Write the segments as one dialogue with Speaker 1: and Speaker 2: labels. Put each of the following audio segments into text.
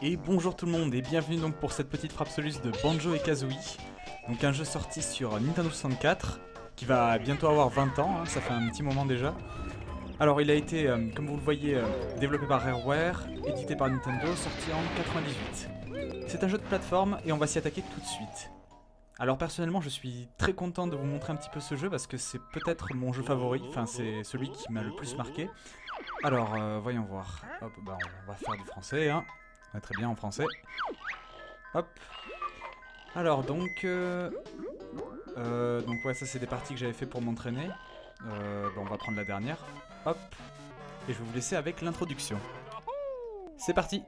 Speaker 1: Et bonjour tout le monde et bienvenue donc pour cette petite frappe soluce de Banjo et Kazooie. Donc un jeu sorti sur Nintendo 64 qui va bientôt avoir 20 ans, hein, ça fait un petit moment déjà. Alors il a été, comme vous le voyez, développé par Rareware, édité par Nintendo, sorti en 98. C'est un jeu de plateforme et on va s'y attaquer tout de suite. Alors personnellement je suis très content de vous montrer un petit peu ce jeu parce que c'est peut-être mon jeu favori, enfin c'est celui qui m'a le plus marqué. Alors voyons voir, hop, bah, on va faire du français, hein. Ouais, très bien en français. Hop. Alors donc ouais ça c'est des parties que j'avais fait pour m'entraîner. Bon, on va prendre la dernière. Hop. Et je vais vous laisser avec l'introduction. C'est parti.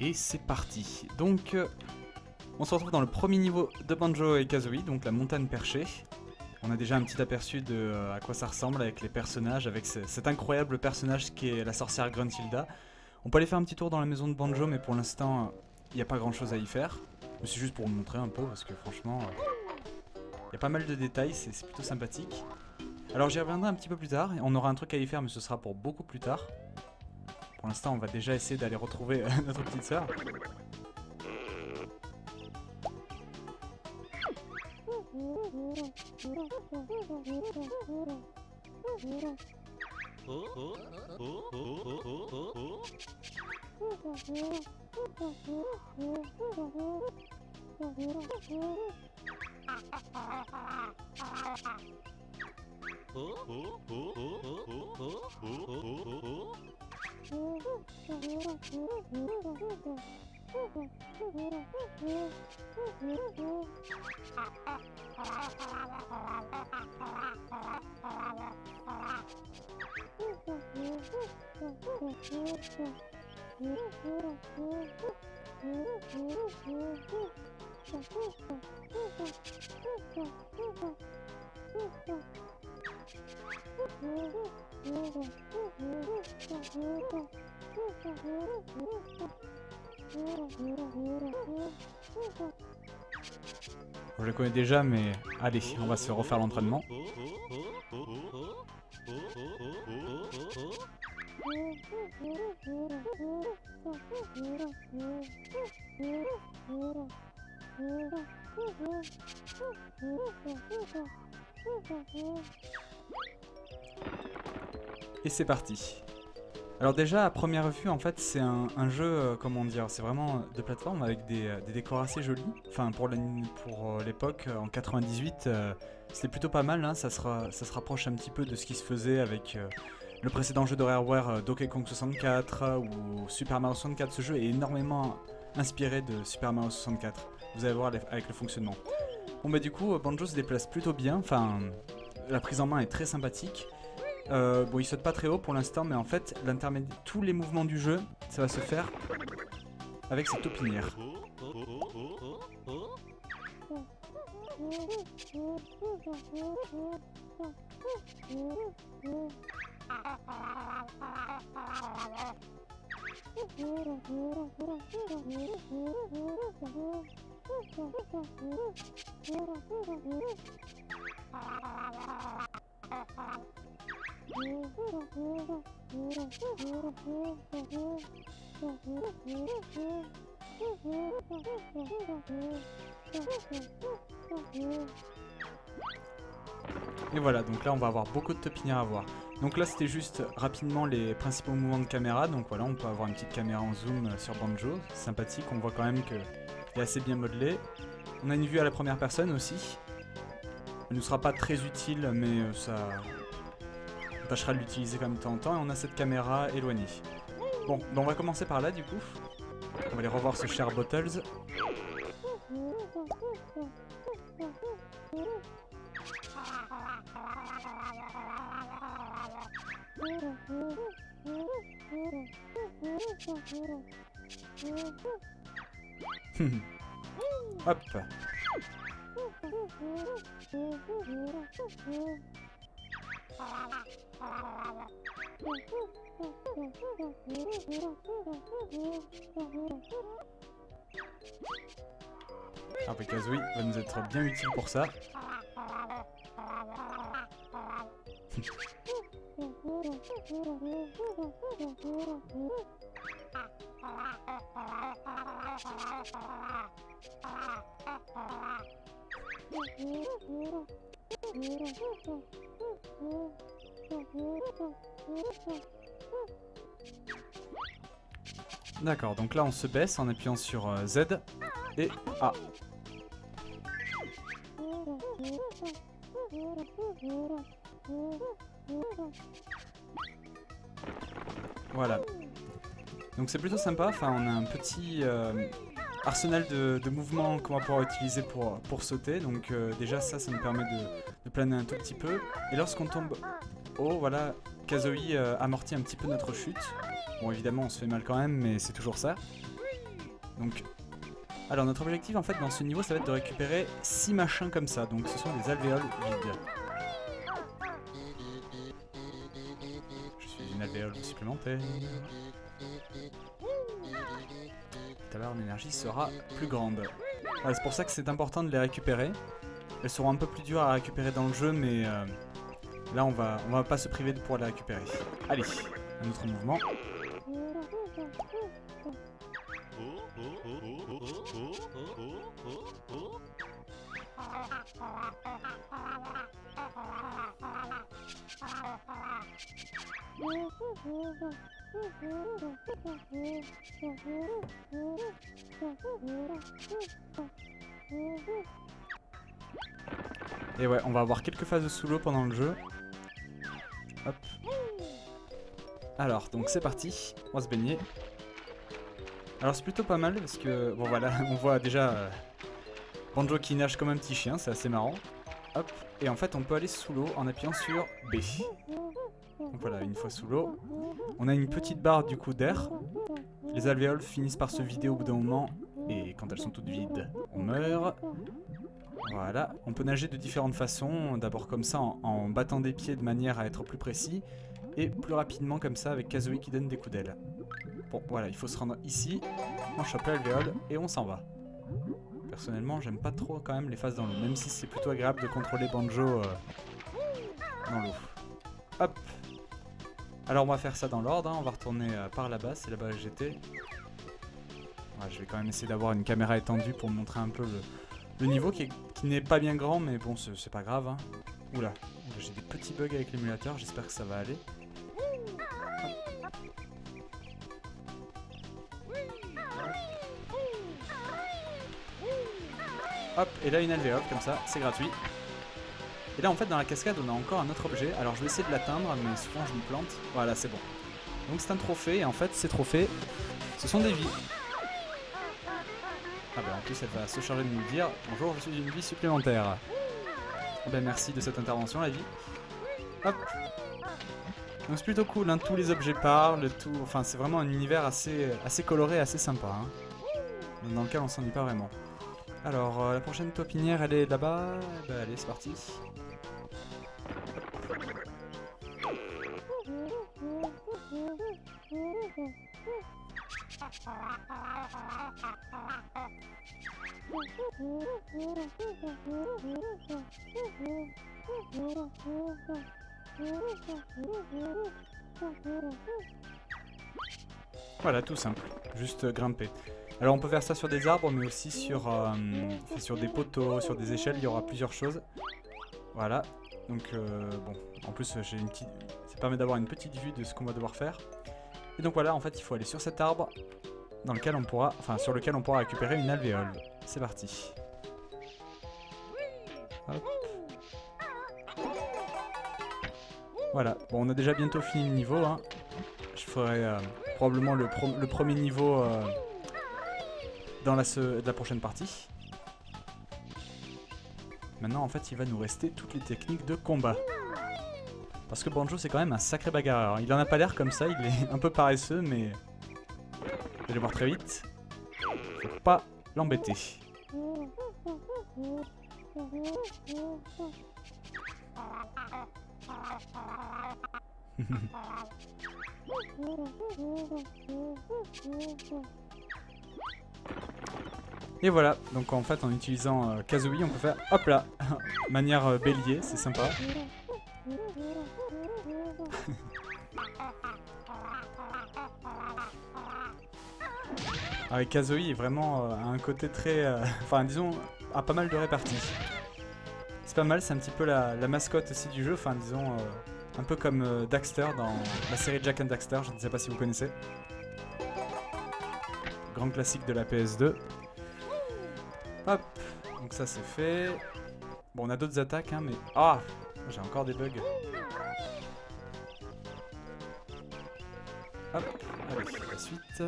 Speaker 1: Et c'est parti. Donc on se retrouve dans le premier niveau de Banjo et Kazooie, donc la montagne perchée. On a déjà un petit aperçu de à quoi ça ressemble avec les personnages, avec cet incroyable personnage qui est la sorcière Gruntilda. On peut aller faire un petit tour dans la maison de Banjo, mais pour l'instant, il n'y a pas grand chose à y faire. Mais c'est juste pour vous montrer un peu, parce que franchement, il y a pas mal de détails, c'est plutôt sympathique. Alors j'y reviendrai un petit peu plus tard, on aura un truc à y faire, mais ce sera pour beaucoup plus tard. Pour l'instant, on va déjà essayer d'aller retrouver notre petite sœur. Je le connais déjà, mais allez, on va se refaire l'entraînement. Et c'est parti. Alors déjà, à première vue, en fait, c'est un jeu, comment dire, c'est vraiment de plateforme avec des décors assez jolis. Enfin, pour l'époque, en 98, c'était plutôt pas mal, hein. Ça se rapproche un petit peu de ce qui se faisait avec le précédent jeu de Rareware, Donkey Kong 64 ou Super Mario 64. Ce jeu est énormément inspiré de Super Mario 64. Vous allez voir avec le fonctionnement. Bon bah du coup, Banjo se déplace plutôt bien, enfin, la prise en main est très sympathique. Bon, il saute pas très haut pour l'instant, mais en fait, tous les mouvements du jeu, ça va se faire avec cette topinière. Et voilà, donc là on va avoir beaucoup de topinières à voir. Donc là c'était juste rapidement les principaux mouvements de caméra. Donc voilà, on peut avoir une petite caméra en zoom sur Banjo, c'est sympathique, on voit quand même qu'il est assez bien modelé. On a une vue à la première personne aussi. Elle ne sera pas très utile, mais on tâchera de l'utiliser quand même de temps en temps. Et on a cette caméra éloignée. Bon, ben on va commencer par là du coup. On va aller revoir ce cher Bottles. Hop. Ah bah Kazooie va nous être bien utile pour ça. D'accord, donc là on se baisse en appuyant sur Z et A. Voilà. Donc c'est plutôt sympa, enfin on a un petit arsenal de mouvements qu'on va pouvoir utiliser pour sauter. Donc déjà ça nous permet de planer un tout petit peu. Et lorsqu'on tombe haut, voilà, Kazooie amortit un petit peu notre chute. Bon évidemment on se fait mal quand même, mais c'est toujours ça. Donc, alors notre objectif en fait dans ce niveau ça va être de récupérer 6 machins comme ça. Donc ce sont des alvéoles vides. Je suis une alvéole supplémentaire. Tout à l'heure l'énergie sera plus grande. Voilà, c'est pour ça que c'est important de les récupérer. Elles seront un peu plus dures à récupérer dans le jeu, mais là on va pas se priver de pouvoir les récupérer. Allez, un autre mouvement. Et ouais, on va avoir quelques phases sous l'eau pendant le jeu. Hop. Alors, donc c'est parti, on va se baigner. Alors c'est plutôt pas mal parce que, bon voilà, on voit déjà Banjo qui nage comme un petit chien, c'est assez marrant. Hop, et en fait on peut aller sous l'eau en appuyant sur B. Donc voilà, une fois sous l'eau, on a une petite barre du coup d'air. Les alvéoles finissent par se vider au bout d'un moment, et quand elles sont toutes vides, on meurt. Voilà, on peut nager de différentes façons, d'abord comme ça en battant des pieds de manière à être plus précis, et plus rapidement comme ça avec Kazooie qui donne des coups d'aile. Bon voilà, il faut se rendre ici, on chope l'alvéole et on s'en va. Personnellement j'aime pas trop quand même les phases dans l'eau, même si c'est plutôt agréable de contrôler Banjo dans l'eau. Hop. Alors on va faire ça dans l'ordre, hein. On va retourner par là-bas, c'est là-bas que j'étais. Ouais, je vais quand même essayer d'avoir une caméra étendue pour montrer un peu le niveau qui n'est pas bien grand, mais bon c'est pas grave. Hein. Oula, j'ai des petits bugs avec l'émulateur, j'espère que ça va aller. Hop, et là une alvéole comme ça, c'est gratuit. Et là en fait dans la cascade on a encore un autre objet, alors je vais essayer de l'atteindre mais souvent je me plante. Voilà, c'est bon. Donc c'est un trophée et en fait ces trophées, ce sont des vies. Ah ben en plus elle va se charger de nous le dire. Bonjour, je suis une vie supplémentaire. Ah ben merci de cette intervention la vie. Hop. Donc c'est plutôt cool, hein. Tous les objets parlent, tout. Enfin c'est vraiment un univers assez coloré, assez sympa. Hein. Dans lequel on s'ennuie pas vraiment. Alors la prochaine taupinière elle est là-bas. Bah allez c'est parti. Voilà, tout simple, juste grimper. Alors on peut faire ça sur des arbres, mais aussi sur des poteaux, sur des échelles, il y aura plusieurs choses. Voilà, donc bon, en plus j'ai une petite, ça permet d'avoir une petite vue de ce qu'on va devoir faire. Et donc voilà, en fait il faut aller sur cet arbre, dans lequel on pourra, sur lequel on pourra récupérer une alvéole. C'est parti. Hop. Voilà, bon on a déjà bientôt fini le niveau, hein. Je ferai probablement le premier niveau dans la prochaine partie. Maintenant en fait il va nous rester toutes les techniques de combat. Parce que Banjo c'est quand même un sacré bagarreur. Il en a pas l'air comme ça, il est un peu paresseux mais... Vous allez voir très vite. Faut pas l'embêter. Et voilà, donc en fait en utilisant Kazooie on peut faire hop là, manière bélier, c'est sympa. Avec Kazooie est vraiment à un côté très, enfin disons, a pas mal de répartie. C'est pas mal, c'est un petit peu la mascotte aussi du jeu, enfin disons, un peu comme Daxter dans la série Jack and Daxter, je ne sais pas si vous connaissez. Grand classique de la PS2. Hop, donc ça c'est fait. Bon, on a d'autres attaques, hein, mais... Ah, j'ai encore des bugs. Hop, allez, la suite.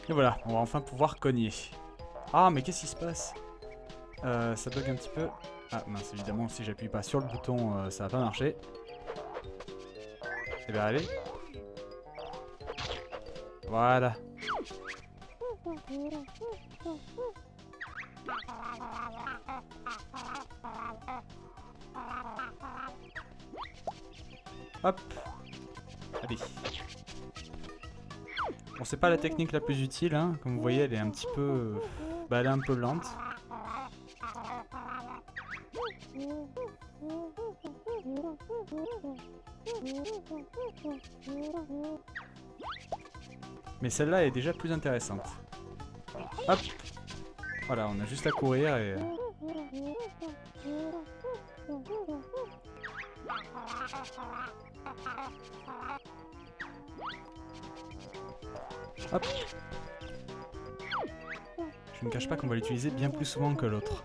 Speaker 1: Et voilà, on va enfin pouvoir cogner. Ah, mais qu'est-ce qui se passe? Ça bug un petit peu. Ah mince, évidemment, si j'appuie pas sur le bouton, ça va pas marcher. Et bien allez. Voilà. Hop. Allez. Bon, c'est pas la technique la plus utile, hein. Comme vous voyez, elle est un petit peu... bah, elle est un peu lente. Mais celle-là est déjà plus intéressante. Hop. Voilà, on a juste à courir et... hop. Je ne cache pas qu'on va l'utiliser bien plus souvent que l'autre.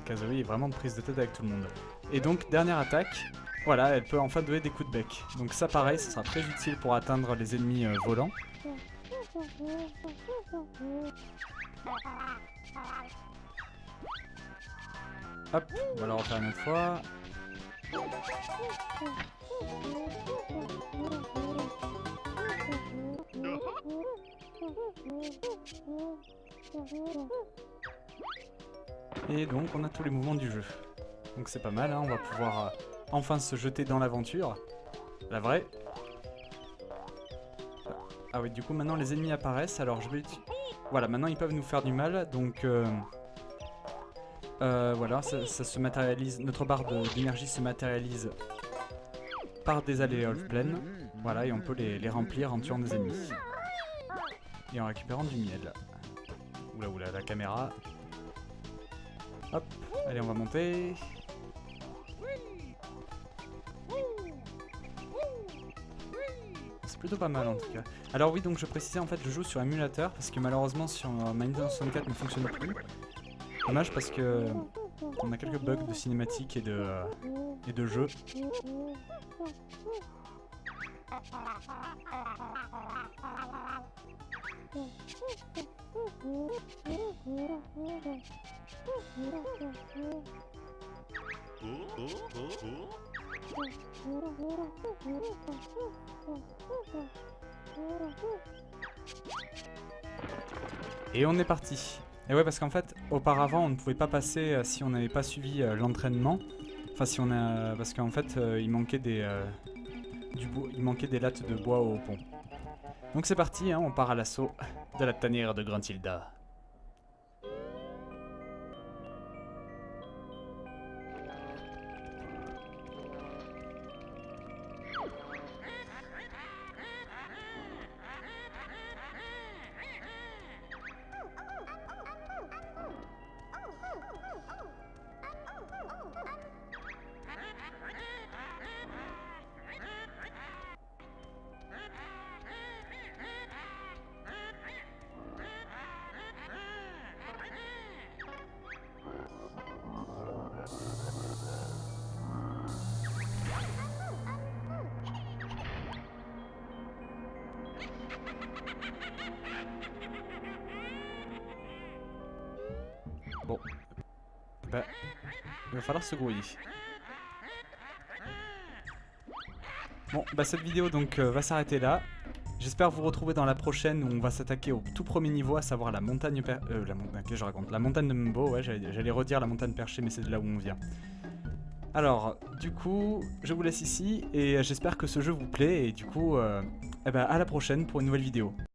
Speaker 1: Kazooie est vraiment de prise de tête avec tout le monde. Et donc, dernière attaque, voilà, elle peut enfin donner des coups de bec. Donc ça pareil, ce sera très utile pour atteindre les ennemis volants. Hop, on va le refaire une autre fois. Et donc on a tous les mouvements du jeu. Donc c'est pas mal, hein, on va pouvoir enfin se jeter dans l'aventure. La vraie. Ah oui, du coup maintenant les ennemis apparaissent, alors je vais... Voilà, maintenant ils peuvent nous faire du mal, donc... voilà, ça se matérialise, notre barre d'énergie se matérialise par des alvéoles pleines. Voilà, et on peut les remplir en tuant des ennemis. Et en récupérant du miel. Oula oula, la caméra. Hop, allez on va monter. C'est plutôt pas mal en tout cas. Alors oui, donc je précisais, en fait je joue sur émulateur parce que malheureusement sur ma Nintendo 64 ne fonctionne plus. Dommage parce que on a quelques bugs de cinématique et de jeu. Et on est parti. Et ouais, parce qu'en fait, auparavant, on ne pouvait pas passer si on n'avait pas suivi l'entraînement. Enfin, si on a, parce qu'en fait, il manquait des lattes de bois au pont. Donc c'est parti, hein, on part à l'assaut de la tanière de Gruntilda. Bon, bah, il va falloir se grouiller. Bon, bah cette vidéo donc va s'arrêter là. J'espère vous retrouver dans la prochaine où on va s'attaquer au tout premier niveau, à savoir la montagne la montagne de Mumbo, ouais, j'allais redire la montagne perchée, mais c'est de là où on vient. Alors, du coup, je vous laisse ici et j'espère que ce jeu vous plaît et du coup, à la prochaine pour une nouvelle vidéo.